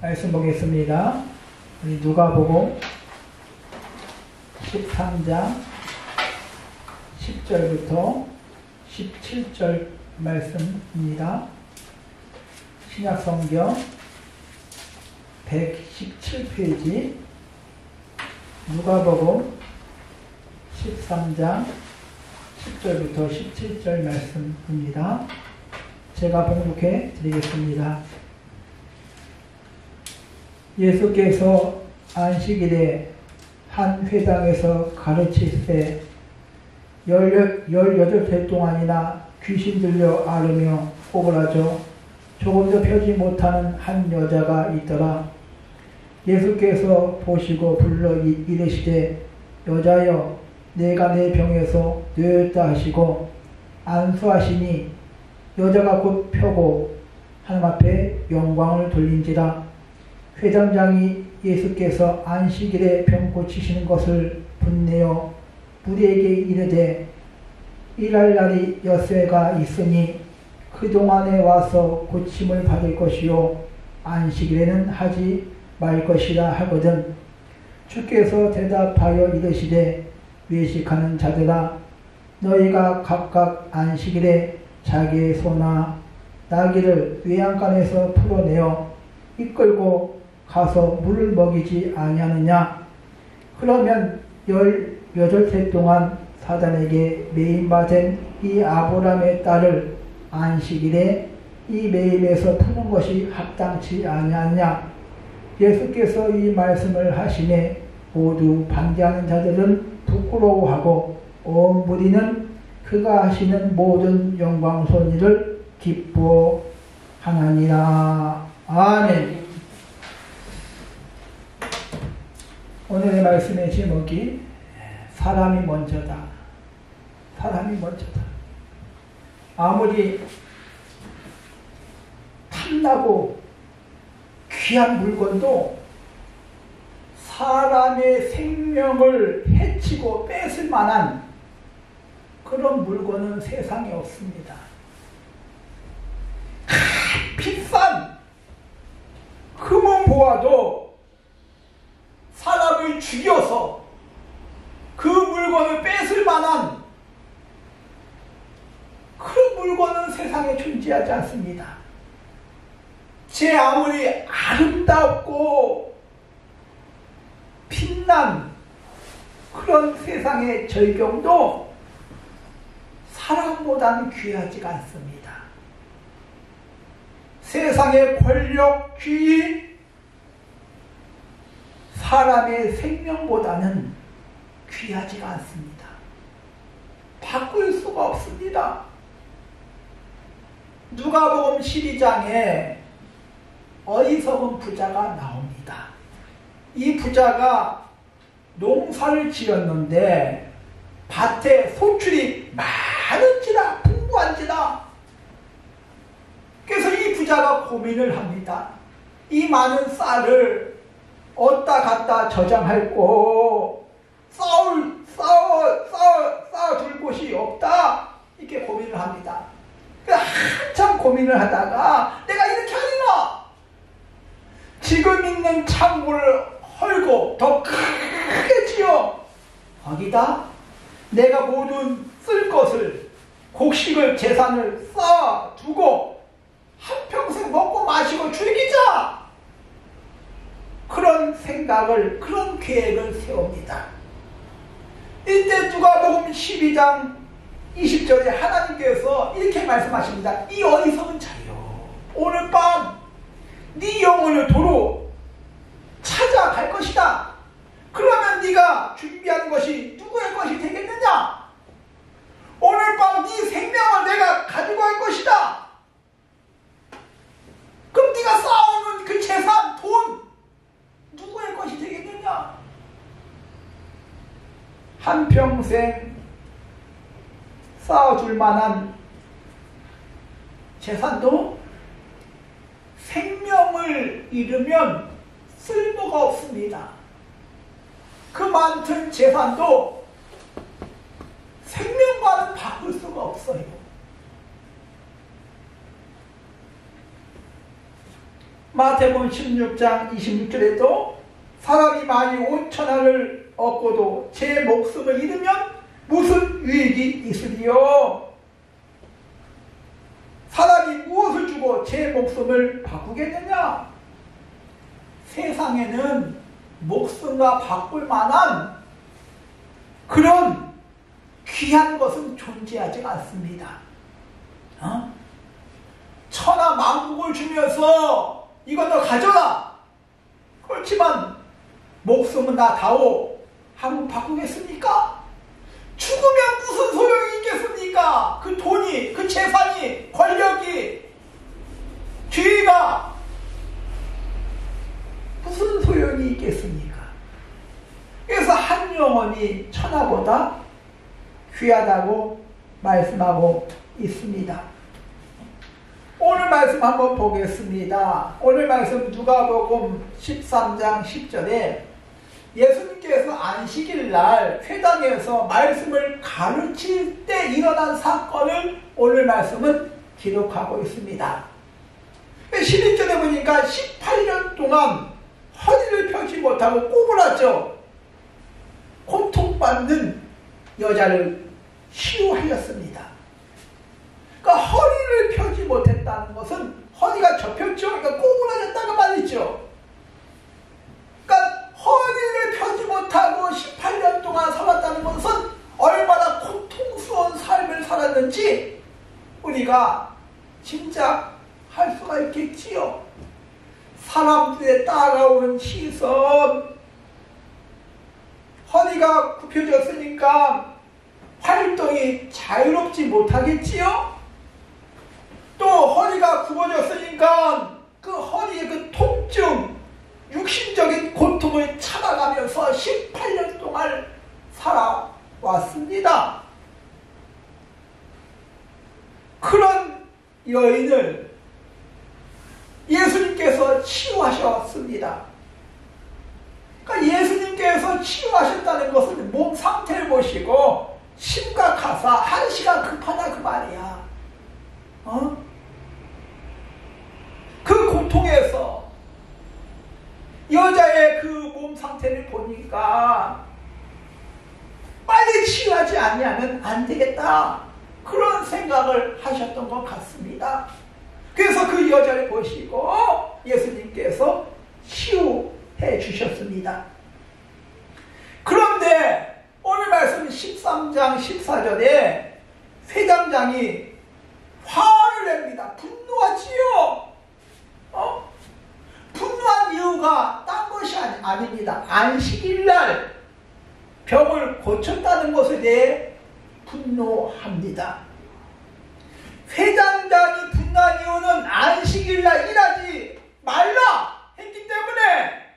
말씀 보겠습니다. 우리 누가복음 13장 10절부터 17절 말씀입니다. 신약성경 117페이지 누가복음 13장 10절부터 17절 말씀입니다. 제가 봉독해 드리겠습니다. 예수께서 안식일에 한 회당에서 가르치시되 18해 동안이나 귀신 들려 앓으며 오그라져 조금도 펴지 못하는 한 여자가 있더라. 예수께서 보시고 불러 이르시되 여자여 내가 내 병에서 뉘었다 하시고 안수하시니 여자가 곧 펴고 하나님 앞에 영광을 돌린지라. 회장장이 예수께서 안식일에 병 고치시는 것을 분내어 무리에게 이르되 일할 날이 엿새가 있으니 그동안에 와서 고침을 받을 것이요 안식일에는 하지 말 것이라 하거든. 주께서 대답하여 이르시되 외식하는 자들아 너희가 각각 안식일에 자기의 소나 나귀를 외양간에서 풀어내어 이끌고 가서 물을 먹이지 아니하느냐. 그러면 18해 동안 사단에게 매임받은 이 아브라함의 딸을 안식일에 이 매임에서 푸는 것이 합당치 아니하느냐. 예수께서 이 말씀을 하시매 모두 반대하는 자들은 부끄러워하고 온 무리는 그가 하시는 모든 영광스러운 일을 기뻐하나니라. 아멘. 오늘의 말씀의 제목이 사람이 먼저다. 사람이 먼저다. 아무리 탐나고 귀한 물건도 사람의 생명을 해치고 뺏을 만한 그런 물건은 세상에 없습니다. 비싼 금은 보아도 사람을 죽여서 그 물건을 뺏을 만한 그런 물건은 세상에 존재하지 않습니다. 제 아무리 아름답고 빛난 그런 세상의 절경도 사람보다는 귀하지가 않습니다. 세상의 권력, 귀, 사람의 생명보다는 귀하지가 않습니다. 바꿀 수가 없습니다. 누가복음 12장에 어리석은 부자가 나옵니다. 이 부자가 농사를 지었는데 밭에 소출이 많은지라 풍부한지라. 그래서 이 부자가 고민을 합니다. 이 많은 쌀을 어디다 갖다 저장할고 쌓아둘 곳이 없다. 이렇게 고민을 합니다. 그래서 한참 고민을 하다가 내가 이렇게 하리라. 지금 있는 창고를 헐고 더 크게 지어 거기다 내가 모든 쓸 것을 곡식을 재산을 쌓아두고 한평생 먹고 마시고 즐기자. 그런 생각을, 그런 계획을 세웁니다. 이때 누가복음 12장 20절에 하나님께서 이렇게 말씀하십니다. 이 어리석은 자여, 오늘 밤 네 영혼을 도로 찾아갈 것이다. 그러면 네가 준비한 것이 누구의 것이 되겠느냐? 오늘 밤 네 생명을 내가 가지고 갈 것이다. 그럼 네가 쌓아오는 그 재산, 돈 누구의 것이 되겠느냐? 한평생 쌓아줄 만한 재산도 생명을 잃으면 쓸모가 없습니다. 그 많은 재산도 생명과는 바꿀 수가 없어요. 마태복음 16장 26절에도 사람이 만일 5천원을 얻고도 제 목숨을 잃으면 무슨 유익이 있으리요? 사람이 무엇을 주고 제 목숨을 바꾸겠느냐? 세상에는 목숨과 바꿀 만한 그런 귀한 것은 존재하지 않습니다. 천하 만국을 주면서 이거 너 가져라. 그렇지만 목숨은 나 다오 하고 바꾸겠습니까? 죽으면 무슨 소용이 있겠습니까? 그 돈이, 그 재산이, 권력이, 뒤가 무슨 소용이 있겠습니까? 그래서 한 영혼이 천하보다 귀하다고 말씀하고 있습니다. 오늘 말씀 한번 보겠습니다. 오늘 말씀 누가복음 13장 10절에 예수님께서 안식일 날 회당에서 말씀을 가르칠 때 일어난 사건을 오늘 말씀은 기록하고 있습니다. 11절에 보니까 18년 동안 허리를 펴지 못하고 꼬부라져 고통받는 여자를 치유하였습니다. 그러니까 허리를 펴지 못했다는 것은 허리가 접혔죠. 그러니까 꼬부라졌다가 말이죠. 그러니까 허리를 펴지 못하고 18년 동안 살았다는 것은 얼마나 고통스러운 삶을 살았는지 우리가 짐작할 수가 있겠지요. 사람들의 따가운 시선, 허리가 굽혀졌으니까 활동이 자유롭지 못하겠지요. 또 허리가 굽어졌으니까 그 허리의 그 통증, 육신적인 고통을 참아가면서 18년 동안 살아왔습니다. 그런 여인을 예수님께서 치유하셨습니다. 그러니까 예수님께서 치유하셨다는 것은 몸 상태를 보시고 심각하사 한시가 급하다 그 말이야. 그 고통에서 여자의 그 몸 상태를 보니까 빨리 치유하지 않으면 안 되겠다. 그런 생각을 하셨던 것 같습니다. 그래서 그 여자를 보시고 예수님께서 치유해 주셨습니다. 그런데 오늘 말씀 13장 14절에 회당장이 화를 냅니다. 분노하지요. 분노한 이유가 딴 것이 아닙니다. 안식일날 병을 고쳤다는 것에 대해 분노합니다. 회당장이 분노한 이유는 안식일날 일하지 말라 했기 때문에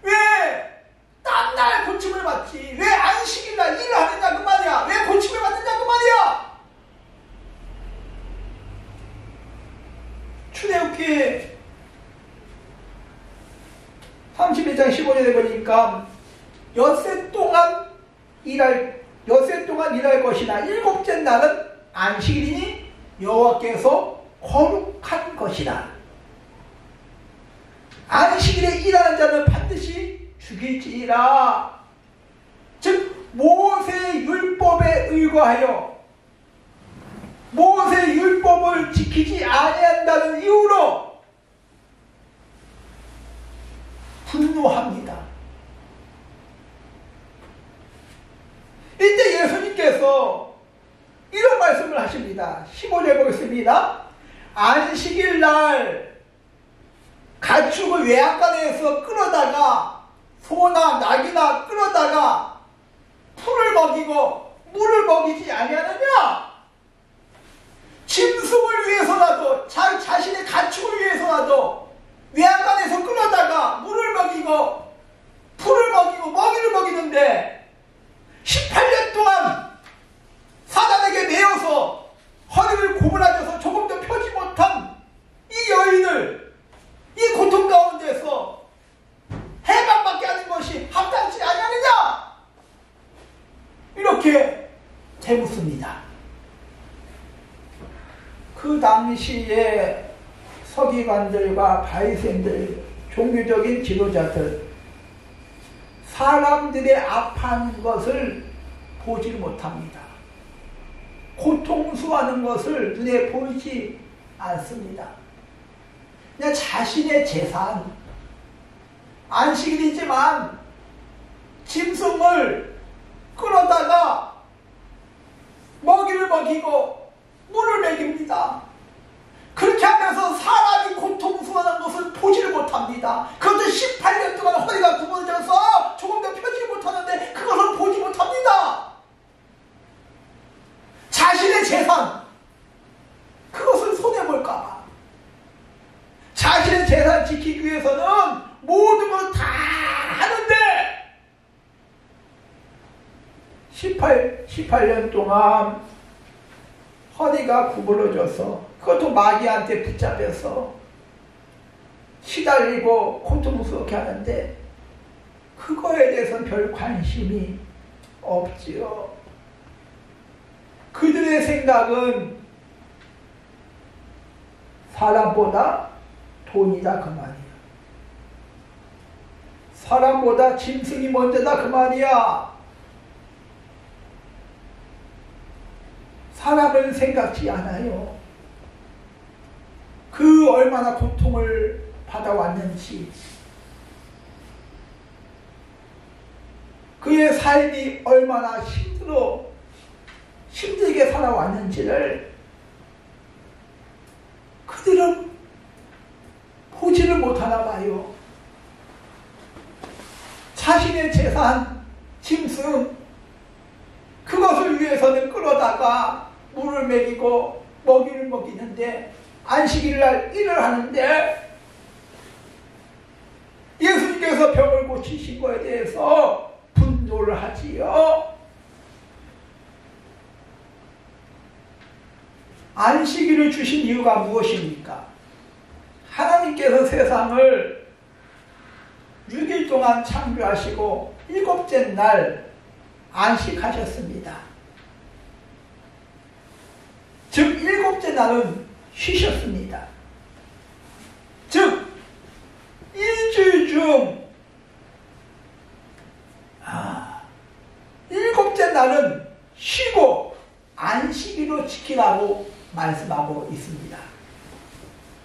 왜 딴날 고침을 받지? 왜 안식일날 일을 하느냐 그 말이야? 왜 고침을 받느냐 그 말이야? 출애굽기 31장 15절에 보니까 엿새 동안 일할 것이나 일곱째 날은 안식일이니 여호와께서 거룩한 것이다. 안식일에 일하는 자는 반드시 죽일지니라. 즉 모세의 율법에 의거하여 모세의 율법을 지키지 아니한다는 이유로 분노합니다. 이때 예수님께서 이런 말씀을 하십니다. 15절 보겠습니다. 안식일 날 가축을 외양간에서 끌어다가 소나 낙이나 끌어다가 풀을 먹이고 물을 먹이지 아니하느냐? 짐승을 위해서라도 자신의 가축을 위해서라도 외양간에서 끌어다가 물을 먹이고 풀을 먹이고 먹이를 먹이는데 18년 동안 사단에게 매여서 허리를 고문하셔서 조금도 펴지 못한 이 여인을 이 고통 가운데서 해방받게 하는 것이 합당치 아니하느냐? 이렇게 되묻습니다. 그 당시에 서기관들과 바리새인들, 종교적인 지도자들, 사람들의 아파하는 것을 보지 못합니다. 고통스러워하는 것을 눈에 보이지 않습니다. 그냥 자신의 재산, 안식일이지만 짐승을 끌어다가 먹이를 먹이고 물을 먹입니다. 그렇게 하면서 사람이 고통스러워하는 것을 보지를 못합니다. 그것도 18년 동안 허리가 굽어져서 조금도 펴지 못하는데 그것을 보지 못합니다. 자신의 재산, 그것을 손해볼까봐 자신의 재산 지키기 위해서는 모든 걸 다 하는데 18년 동안 허리가 구부러져서 그것도 마귀한테 붙잡혀서 시달리고 고통스럽게 하는데 그거에 대해서는 별 관심이 없지요. 그들의 생각은 사람보다 돈이다 그 말이야. 사람보다 짐승이 먼저다 그 말이야. 사람을 생각지 않아요. 그 얼마나 고통을 받아왔는지, 그의 삶이 얼마나 힘들게 살아왔는지를 그들은 보지를 못하나 봐요. 자신의 재산, 짐승, 그것을 위해서는 끌어다가 물을 먹이고 먹이를 먹이는데 안식일날 일을 하는데 예수님께서 병을 고치신 것에 대해서 분노를 하지요. 안식일을 주신 이유가 무엇입니까? 하나님께서 세상을 6일 동안 창조하시고 7째 날 안식하셨습니다. 즉 7째 날은 쉬셨습니다. 즉 일주일 중 7째 날은 쉬고 안식일로 지키라고 말씀하고 있습니다.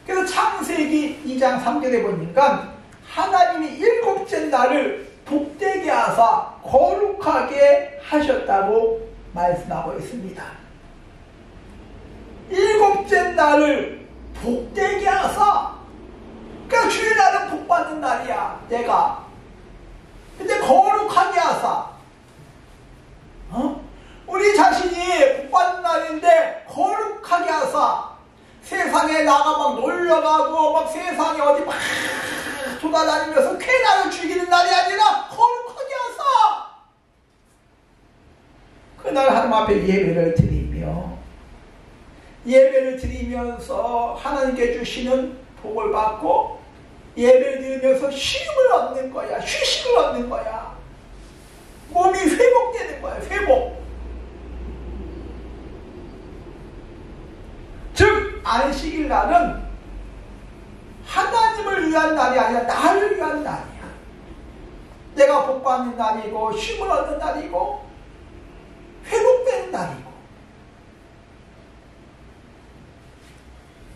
그래서 창세기 2장 3절에 보니까 하나님이 7째 날을 복되게 하사 거룩하게 하셨다고 말씀하고 있습니다. 7째 날을 복되게 하사, 그러니까 주일날은 복받는 날이야 내가. 근데 거룩하게 하사, 우리 자신이 복받는 날인데 거룩하게 하사, 세상에 나가 막 놀러가고 막 세상에 어디 막 돌아다니면서 쾌락을 즐기는 날이 아니라 거룩하게 하사 그날 하나님 앞에 예배를 드리면서 하나님께 주시는 복을 받고 예배를 드리면서 쉼을 얻는 거야. 휴식을 얻는 거야. 몸이 회복되는 거야. 회복. 즉 안식일 날은 하나님을 위한 날이 아니라 나를 위한 날이야. 내가 복받는 날이고 쉼을 얻는 날이고 회복되는 날이고.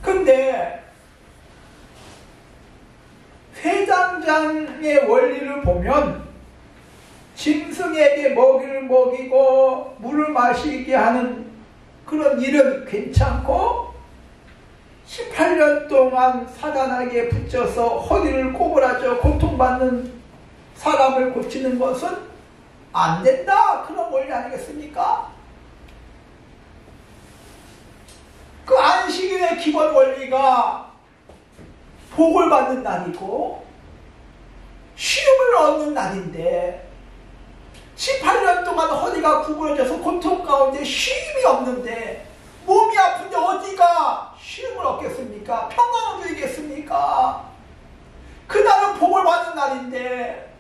근데 회장장의 원리를 보면 짐승에게 먹이를 먹이고 물을 마시게 하는 그런 일은 괜찮고 18년 동안 사단에게 붙여서 허리를 꼬부라져 고통받는 사람을 고치는 것은 안 된다. 그런 원리 아니겠습니까? 그 안식일의 기본 원리가 복을 받는 날이고 쉼을 얻는 날인데 18년 동안 허리가 구부러져서 고통 가운데 쉼이 없는데 몸이 아픈데 어디가 쉼을 얻겠습니까? 평안을 누리겠습니까? 그날은 복을 받는 날인데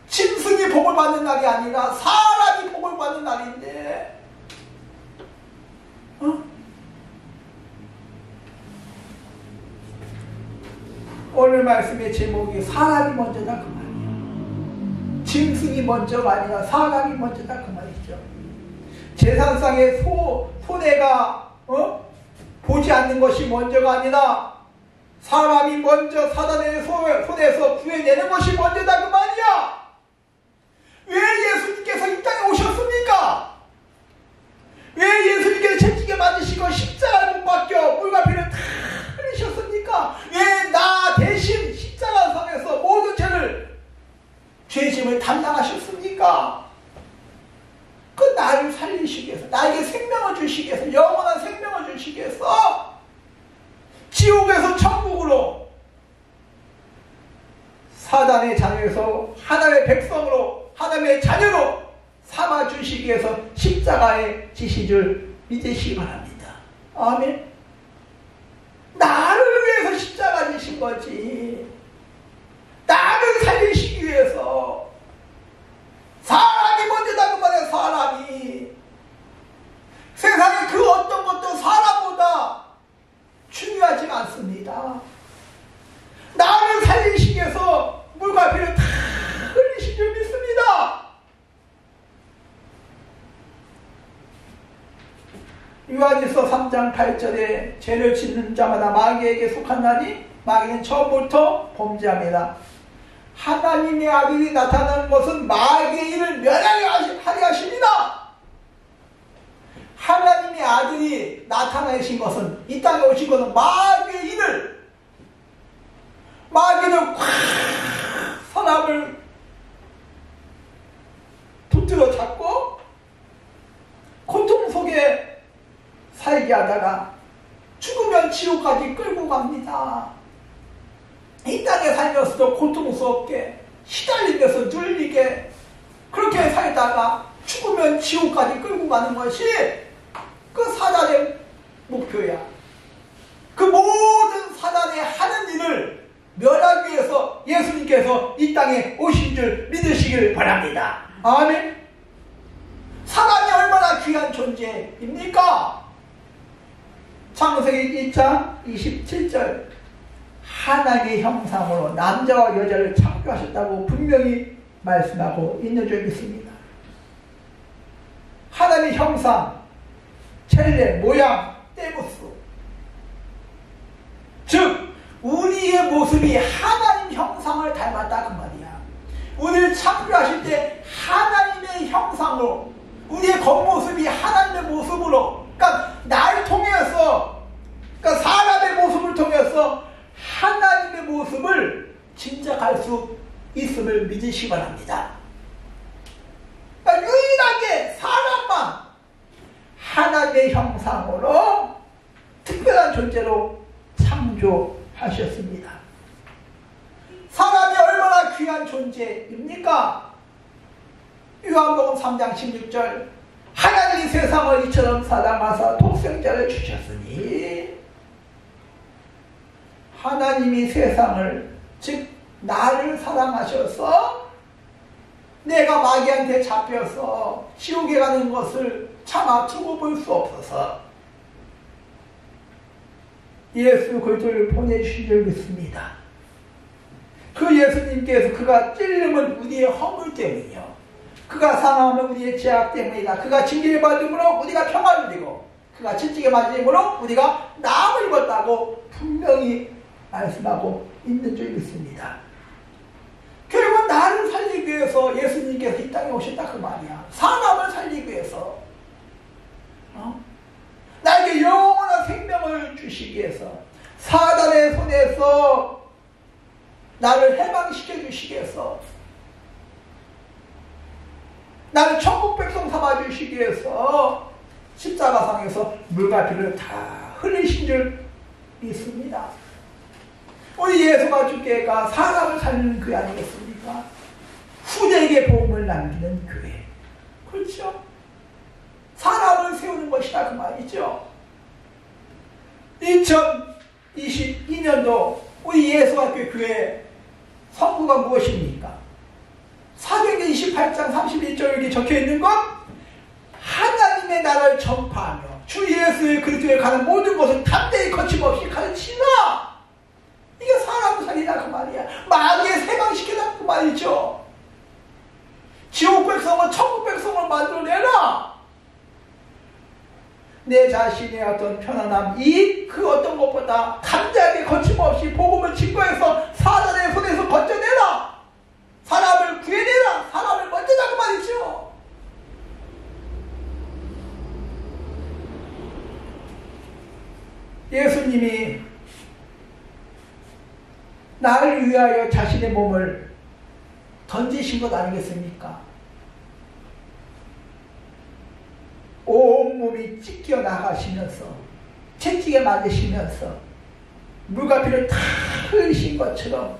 짐승이 복을 받는 날이 아니라 사람이 복을 받는 날인데 오늘 말씀의 제목이 사람이 먼저다 그 말이야. 짐승이 먼저가 아니라 사람이 먼저다 그 말이죠. 제사상의 손해가 보지 않는 것이 먼저가 아니라 사람이 먼저 사단의 손에서 구해내는 것이 먼저다 그 말이야. 왜 예수님께서 이 땅에 오셨습니까? 왜 예수님께서 채찍에 맞으시고 십자가를 못 박혀 물과 피를 다 흘리셨습니까? 왜 나 대신 십자가상에서 모든 죄짐을 담당하셨습니까? 그 나를 살리시기 위해서, 나에게 생명을 주시기 위해서, 영원한 생명을 주시기 위해서 지옥에서 천국으로, 사단의 자녀에서 하나님의 백성으로, 하나님의 자녀로 삼아주시기 위해서 십자가에 지신 줄 믿으시기 바랍니다. 아멘. 나를 위해서 십자가 지신 거지. 나를 살리시기 위해서. 사람이 먼저다 그 말이야. 사람이. 세상에 그 어떤 것도 사람보다 중요하지 않습니다. 나를 살리시기 위해서 물과 피를 다 흘리신 줄 믿습니다. 요한일서 3장 8절에 죄를 짓는 자마다 마귀에게 속한다니 마귀는 처음부터 범죄합니다. 하나님의 아들이 나타나는 것은 마귀의 일을 멸하려 하십니다. 하나님의 아들이 나타나신 것은, 이 땅에 오신 것은 마귀의 일을, 마귀는 확 사람을 붙들어 잡고 고통 속에 살게 하다가 죽으면 지옥까지 끌고 갑니다. 이 땅에 살면서도 고통스럽게 시달리면서 눌리게 그렇게 살다가 죽으면 지옥까지 끌고 가는 것이 그 사단의 목표야. 그 모든 사단의 하는 일을 멸하기 위해서 예수님께서 이 땅에 오신 줄 믿으시길 바랍니다. 아멘. 사람이 얼마나 귀한 존재입니까? 창세기 1장 27절 하나님의 형상으로 남자와 여자를 창조하셨다고 분명히 말씀하고 있는 줄 믿습니다. 하나님의 형상, 첼레, 모양, 때무스, 즉 우리의 모습이 하나님 형상을 닮았다 그 말이야. 우리를 창조하실 때 하나님의 형상으로, 우리의 겉모습이 하나님의 모습으로, 그러니까 날 통해서, 그러니까 사람의 모습을 통해서 하나님의 모습을 짐작할 수 있음을 믿으시기 바랍니다. 그러니까 유일하게 사람만 하나님의 형상으로 특별한 존재로 창조하셨습니다. 사람이 얼마나 귀한 존재입니까? 요한복음 3장 16절 하나님이 세상을 이처럼 사랑하사 독생자를 주셨으니, 하나님이 세상을, 즉 나를 사랑하셔서 내가 마귀한테 잡혀서 지옥에 가는 것을 차마 두고 볼 수 없어서 예수 그리스도를 보내주신 줄 믿습니다. 그 예수님께서 그가 찔림은 우리의 허물 때문이요, 그가 상함은 우리의 죄악 때문이다. 그가 징계를 받음으로 우리가 평안을 누리고 그가 채찍에 맞음으로 우리가 나음을 입었다고 분명히 말씀하고 있는 줄 믿습니다. 결국 나를 살리기 위해서 예수님께서 이 땅에 오셨다 그 말이야. 사람을 살리기 위해서, 나에게 영원한 생명을 주시기 위해서, 사단의 손에서 나를 해방시켜 주시기 위해서, 나를 천국 백성 삼아 주시기 위해서 십자가상에서 물과 피를 다 흘리신 줄 믿습니다. 우리 예수가 주께가 사람을 살리는 교회 아니겠습니까? 후대에게 복음을 남기는 교회. 그렇죠? 사람을 세우는 것이다 그 말이죠. 2022년도 우리 예수학교 교회 성구가 무엇입니까? 사도행전 28장 31절 여기 적혀있는 것, 하나님의 나라를 전파하며 주 예수의 그리스도에 가는 모든 것을 담대히 거침없이 가르치라. 이게 사람을 살리라 마귀에 세방시켜놨고 말이죠. 지옥 백성은 천국 백성을 만들어내라. 내 자신의 어떤 편안함, 이익, 그 어떤 것보다 담대하게 거침없이 복음을 증거해서 사단의 손에서 건져내라. 사람을 구해내라. 사람을 먼저 잡고 말이죠. 예수님이 나를 위하여 자신의 몸을 던지신 것 아니겠습니까? 온몸이 찢겨 나가시면서 채찍에 맞으시면서 물과 피를 다 흘리신 것처럼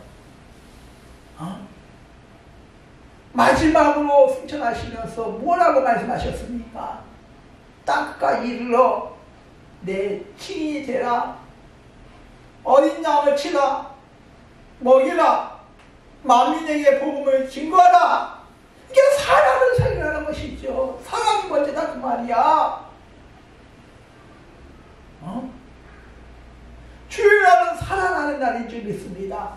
마지막으로 승천하시면서 뭐라고 말씀하셨습니까? 땅까지 이르러 내 친인이 되라. 어린 양을 치라. 먹이라. 만민에게 복음을 증거하라. 이게 사람을 살리라는 것이죠. 사람이 먼저다 그 말이야. 주일날은 살아나는 날인 줄 믿습니다.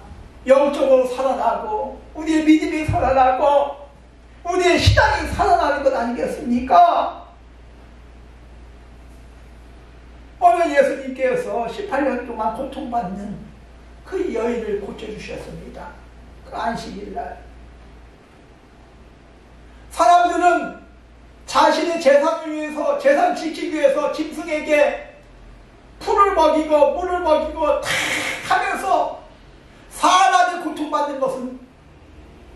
영적으로 살아나고 우리의 믿음이 살아나고 우리의 신앙이 살아나는 것 아니겠습니까? 오늘 예수님께서 18년 동안 고통받는 그 여인을 고쳐주셨습니다. 그 안식일날 사람들은 자신의 재산을 위해서, 재산 지키기 위해서 짐승에게 풀을 먹이고 물을 먹이고 다 하면서 사람이 고통받는 것은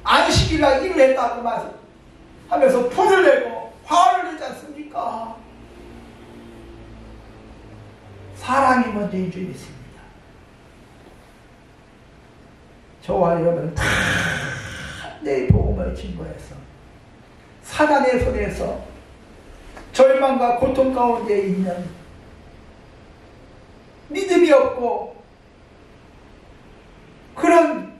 안식일날 일을 했다고 하면서 불을 내고 화를 내지 않습니까? 사랑이 먼저인 줄 믿습니다. 저와 여러분은 다 내 복음을 증거해서 사단의 손에서 절망과 고통 가운데 있는 믿음이 없고 그런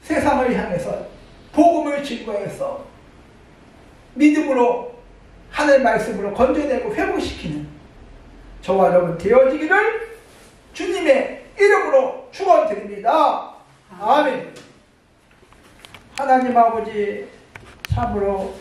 세상을 향해서 복음을 증거해서 믿음으로 하늘 말씀으로 건져내고 회복시키는 저와 여러분 되어지기를 주님의 이름으로 축원드립니다. 아멘. 하나님 아버지 참으로